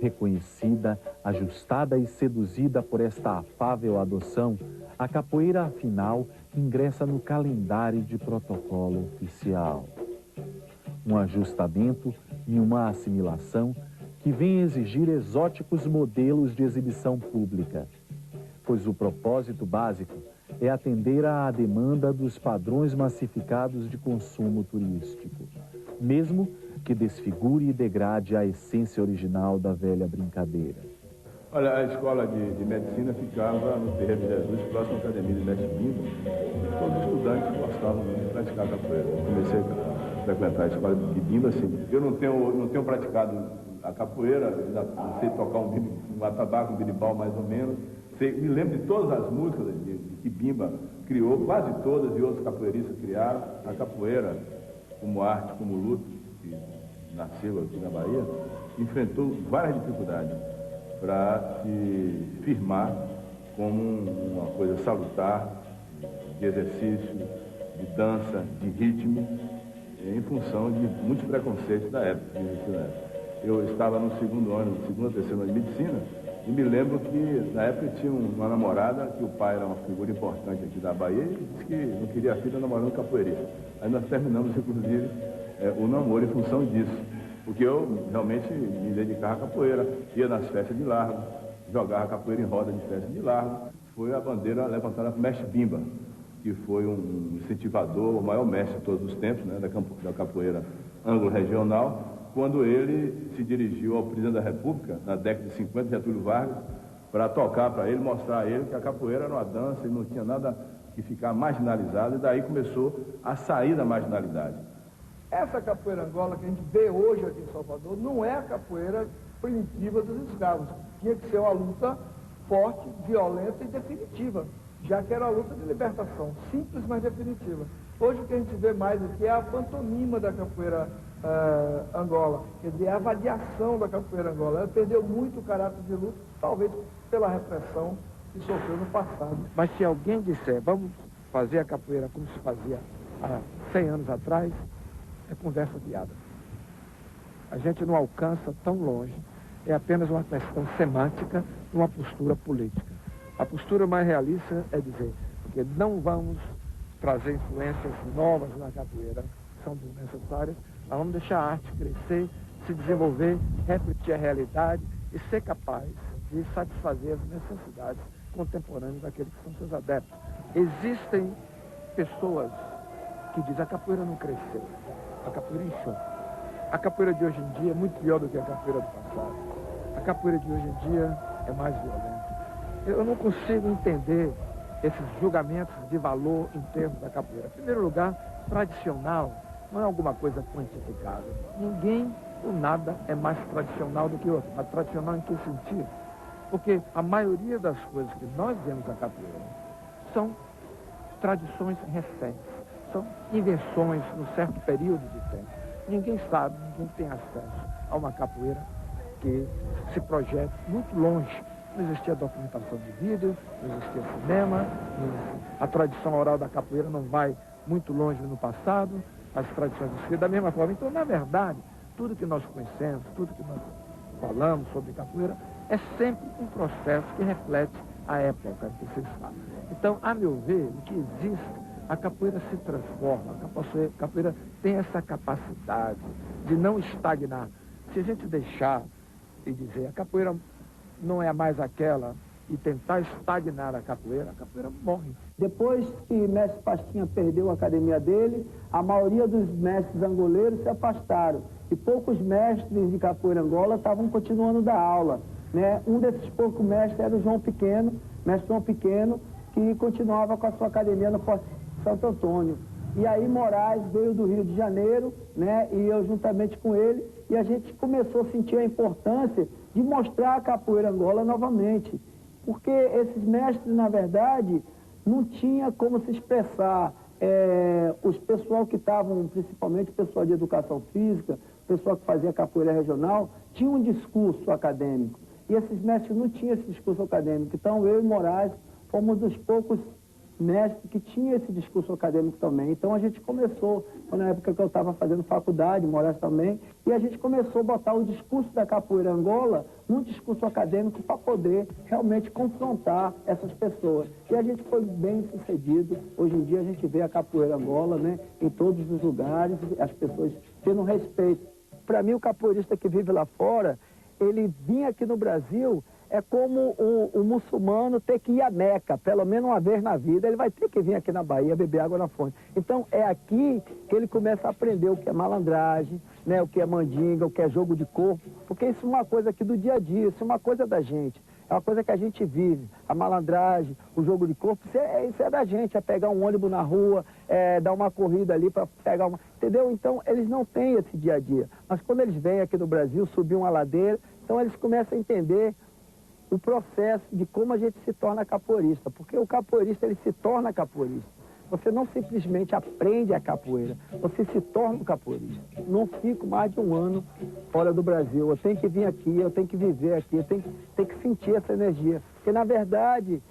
Reconhecida, ajustada e seduzida por esta afável adoção, a capoeira, afinal, ingressa no calendário de protocolo oficial. Um ajustamento e uma assimilação que vem exigir exóticos modelos de exibição pública, pois o propósito básico é atender à demanda dos padrões massificados de consumo turístico, mesmo que desfigure e degrade a essência original da velha brincadeira. Olha, a escola de medicina ficava no Terreiro de Jesus, próximo à Academia de Mestre Bimba. Todos os estudantes gostavam de praticar capoeira. Eu comecei a frequentar a escola de Bimba, assim. Eu não tenho praticado a capoeira, ainda sei tocar um atabaque, um birimbau mais ou menos. Me lembro de todas as músicas que Bimba criou, quase todas, e outros capoeiristas criaram. A capoeira como arte, como luta, nasceu aqui na Bahia, enfrentou várias dificuldades para se firmar como uma coisa salutar, de exercício, de dança, de ritmo, em função de muitos preconceitos da época. Eu estava no segundo ano, terceiro ano de medicina, e me lembro que na época tinha uma namorada, que o pai era uma figura importante aqui da Bahia, e disse que não queria a filha namorando capoeirista. Aí nós terminamos, inclusive, o namoro em função disso, porque eu realmente me dedicava à capoeira, ia nas festas de largo, jogava capoeira em roda de festa de largo. Foi a bandeira levantada por Mestre Bimba, que foi um incentivador, o maior mestre de todos os tempos, né, da capoeira anglo-regional, quando ele se dirigiu ao presidente da República, na década de 50, Getúlio Vargas, para tocar para ele, mostrar a ele que a capoeira era uma dança e não tinha nada que ficar marginalizado, e daí começou a sair da marginalidade. Essa capoeira Angola que a gente vê hoje aqui em Salvador não é a capoeira primitiva dos escravos. Tinha que ser uma luta forte, violenta e definitiva, já que era a luta de libertação, simples, mas definitiva. Hoje o que a gente vê mais aqui é a pantomima da capoeira Angola, quer dizer, a avaliação da capoeira Angola. Ela perdeu muito o caráter de luta, talvez pela repressão que sofreu no passado. Mas se alguém disser, vamos fazer a capoeira como se fazia há 100 anos atrás, é conversa fiada. A gente não alcança tão longe, é apenas uma questão semântica, uma postura política. A postura mais realista é dizer que não vamos trazer influências novas na capoeira, que são desnecessárias, mas vamos deixar a arte crescer, se desenvolver, refletir a realidade e ser capaz de satisfazer as necessidades contemporâneas daqueles que são seus adeptos. Existem pessoas que dizem a capoeira não cresceu, a capoeira inchou. A capoeira de hoje em dia é muito pior do que a capoeira do passado. A capoeira de hoje em dia é mais violenta. Eu não consigo entender esses julgamentos de valor em termos da capoeira. Em primeiro lugar, tradicional não é alguma coisa quantificável. Ninguém ou nada é mais tradicional do que outro. Mas tradicional em que sentido? Porque a maioria das coisas que nós vemos na capoeira são tradições recentes, são invenções num certo período de tempo. Ninguém sabe, ninguém tem acesso a uma capoeira que se projete muito longe. Não existia documentação de vídeo, não existia cinema, a tradição oral da capoeira não vai muito longe no passado, as tradições escritas da mesma forma. Então, na verdade, tudo que nós conhecemos, tudo que nós falamos sobre capoeira, é sempre um processo que reflete a época que se está. Então, a meu ver, o que existe, a capoeira se transforma, a capoeira tem essa capacidade de não estagnar. Se a gente deixar e dizer a capoeira não é mais aquela e tentar estagnar a capoeira morre. Depois que mestre Pastinha perdeu a academia dele, a maioria dos mestres angoleiros se afastaram. E poucos mestres de capoeira Angola estavam continuando da aula, né? Um desses poucos mestres era o João Pequeno, mestre João Pequeno, que continuava com a sua academia no Forte Santo Antônio. E aí Moraes veio do Rio de Janeiro, né? E eu juntamente com ele, e a gente começou a sentir a importância de mostrar a capoeira Angola novamente. Porque esses mestres, na verdade, não tinha como se expressar. Os pessoal que estavam, principalmente o pessoal de educação física, o pessoal que fazia capoeira regional, tinha um discurso acadêmico. E esses mestres não tinham esse discurso acadêmico. Então, eu e Moraes fomos dos poucos mestres que tinha esse discurso acadêmico também. Então a gente começou, na época que eu estava fazendo faculdade, Moraes também, e a gente começou a botar o discurso da capoeira Angola num discurso acadêmico para poder realmente confrontar essas pessoas. E a gente foi bem sucedido. Hoje em dia a gente vê a capoeira Angola, né, em todos os lugares, as pessoas tendo respeito. Para mim, o capoeirista que vive lá fora, ele vinha aqui no Brasil, é como o muçulmano ter que ir a Meca, pelo menos uma vez na vida, ele vai ter que vir aqui na Bahia beber água na fonte. Então é aqui que ele começa a aprender o que é malandragem, né, o que é mandinga, o que é jogo de corpo, porque isso é uma coisa aqui do dia a dia, isso é uma coisa da gente, é uma coisa que a gente vive. A malandragem, o jogo de corpo, isso é da gente, é pegar um ônibus na rua, dar uma corrida ali para pegar uma... Entendeu? Então eles não têm esse dia a dia. Mas quando eles vêm aqui no Brasil, subir uma ladeira, então eles começam a entender o processo de como a gente se torna capoeirista, porque o capoeirista ele se torna capoeirista. Você não simplesmente aprende a capoeira, você se torna um capoeirista. Não fico mais de um ano fora do Brasil. Eu tenho que vir aqui, eu tenho que viver aqui, eu tenho que sentir essa energia. Porque, na verdade,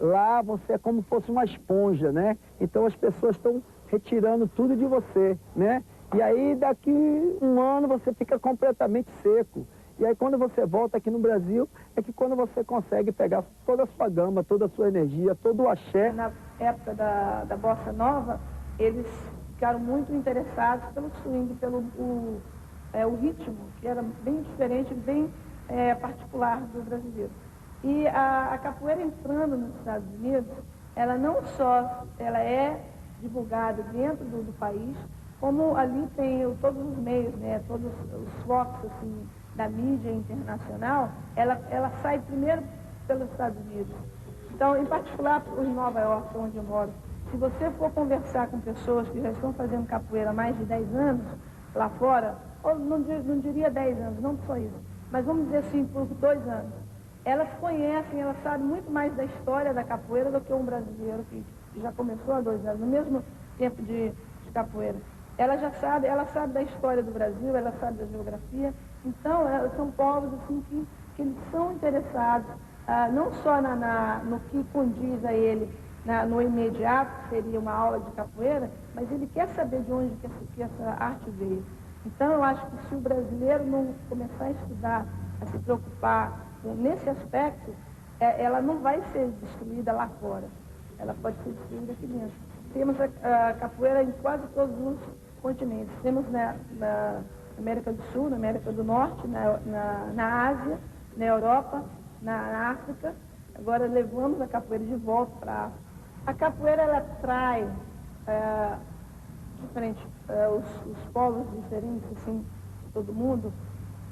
lá você é como se fosse uma esponja, né? Então as pessoas estão retirando tudo de você, né? E aí daqui um ano você fica completamente seco. E aí quando você volta aqui no Brasil, é que quando você consegue pegar toda a sua gama, toda a sua energia, todo o axé. Na época da Bossa Nova, eles ficaram muito interessados pelo swing, pelo o ritmo, que era bem diferente, bem particular do brasileiro. E a capoeira entrando nos Estados Unidos, ela não só é divulgada dentro do país, como ali tem todos os meios, né, todos os focos assim, da mídia internacional, ela sai primeiro pelos Estados Unidos. Então, em particular por Nova York, onde eu moro, se você for conversar com pessoas que já estão fazendo capoeira há mais de 10 anos lá fora, ou não diria 10 anos, não só isso, mas vamos dizer assim, por 2 anos, elas conhecem, elas sabem muito mais da história da capoeira do que um brasileiro que já começou há 2 anos, no mesmo tempo de capoeira. Ela sabe da história do Brasil, ela sabe da geografia. Então, são povos assim, que eles são interessados, não só no que condiz a ele no imediato, que seria uma aula de capoeira, mas ele quer saber de onde que essa arte veio. Então, eu acho que se o brasileiro não começar a estudar, a se preocupar nesse aspecto, ela não vai ser destruída lá fora. Ela pode ser destruída aqui dentro. Temos a capoeira em quase todos os continentes. Temos na América do Sul, na América do Norte, na Ásia, na Europa, na África. Agora levamos a capoeira de volta para a África. A capoeira, ela atrai os povos diferentes, assim, todo mundo,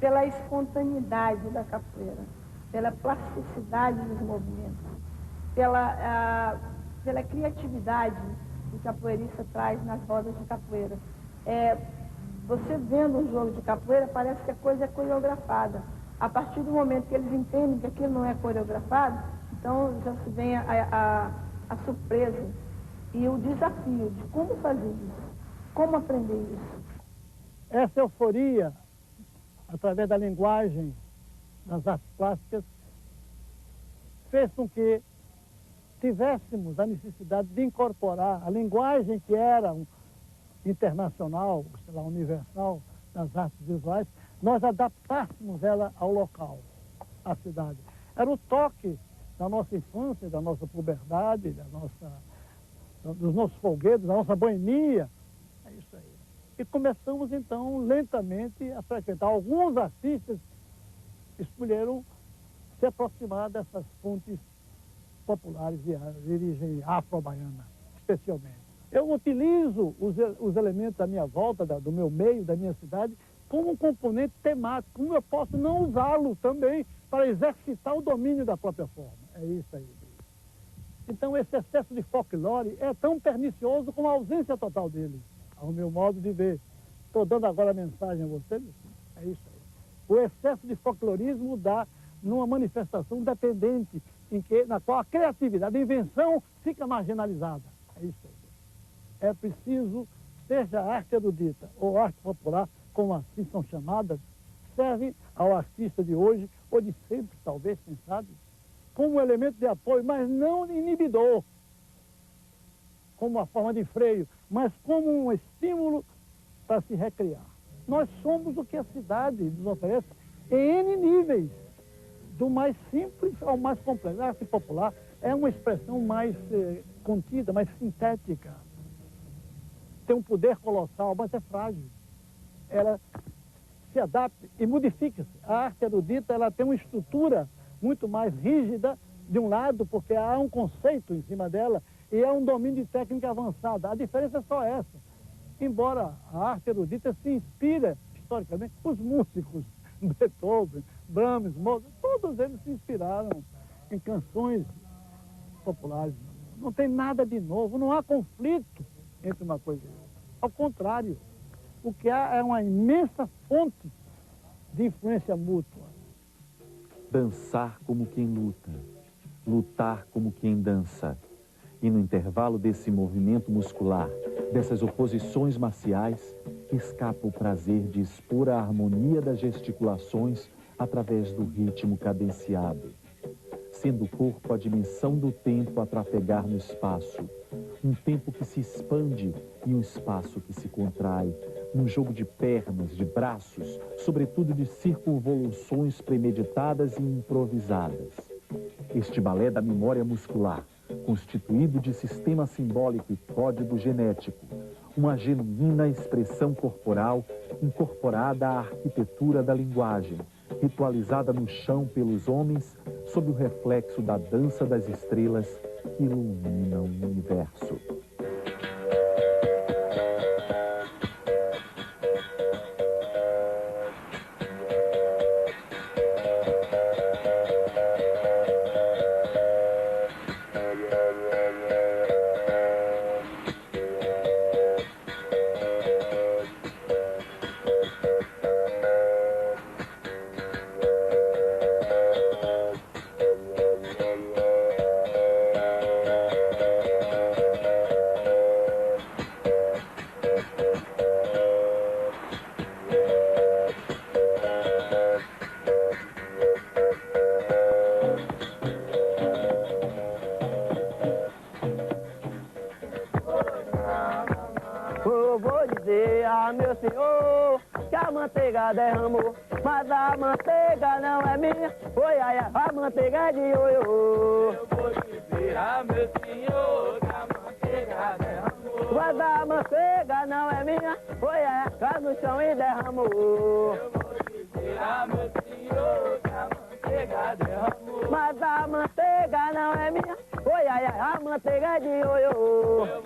pela espontaneidade da capoeira, pela plasticidade dos movimentos, pela criatividade que o capoeirista traz nas rodas de capoeira. Você vendo um jogo de capoeira, parece que a coisa é coreografada. A partir do momento que eles entendem que aquilo não é coreografado, então já se vem a surpresa e o desafio de como fazer isso, como aprender isso. Essa euforia, através da linguagem, das artes plásticas, fez com que tivéssemos a necessidade de incorporar a linguagem que era internacional, sei lá, universal, das artes visuais, nós adaptássemos ela ao local, à cidade. Era o toque da nossa infância, da nossa puberdade, dos nossos folguedos, da nossa boemia. É isso aí. E começamos, então, lentamente a frequentar. Alguns artistas escolheram se aproximar dessas fontes populares de origem afro-baiana, especialmente. Eu utilizo os elementos da minha volta, do meu meio, da minha cidade, como um componente temático. Como eu posso não usá-lo também para exercitar o domínio da própria forma. É isso aí. Então, esse excesso de folclore é tão pernicioso como a ausência total dele, ao meu modo de ver. Estou dando agora a mensagem a vocês. É isso aí. O excesso de folclorismo dá numa manifestação dependente, na qual a criatividade, a invenção fica marginalizada. É isso aí. É preciso, seja a arte erudita ou arte popular, como assim são chamadas, serve ao artista de hoje, ou de sempre, talvez, quem sabe, como um elemento de apoio, mas não inibidor, como uma forma de freio, mas como um estímulo para se recriar. Nós somos o que a cidade nos oferece em N níveis, do mais simples ao mais complexo. A arte popular é uma expressão mais contida, mais sintética. Tem um poder colossal, mas é frágil. Ela se adapta e modifica-se. A arte erudita, ela tem uma estrutura muito mais rígida, de um lado, porque há um conceito em cima dela e é um domínio de técnica avançada. A diferença é só essa. Embora a arte erudita se inspira, historicamente, os músicos, Beethoven, Brahms, Mozart, todos eles se inspiraram em canções populares. Não tem nada de novo, não há conflito entre uma coisa e outra. Ao contrário, o que há é uma imensa fonte de influência mútua. Dançar como quem luta, lutar como quem dança. E no intervalo desse movimento muscular, dessas oposições marciais, escapa o prazer de expor a harmonia das gesticulações através do ritmo cadenciado, sendo o corpo a dimensão do tempo a trafegar no espaço, um tempo que se expande e um espaço que se contrai, num jogo de pernas, de braços, sobretudo de circunvoluções premeditadas e improvisadas. Este balé da memória muscular, constituído de sistema simbólico e código genético, uma genuína expressão corporal incorporada à arquitetura da linguagem, ritualizada no chão pelos homens sob o reflexo da dança das estrelas que iluminam o universo. Meu senhor, que a manteiga derramou, mas a manteiga não é minha, oi, ai, a manteiga é de ioiô. Eu vou dizer a meu senhor, que a manteiga derramou, mas a manteiga não é minha, oi, ai, cai no chão e derramou. Eu vou dizer a meu senhor, que a manteiga derramou, mas a manteiga não é minha, oi, ai, a manteiga é de ioiô.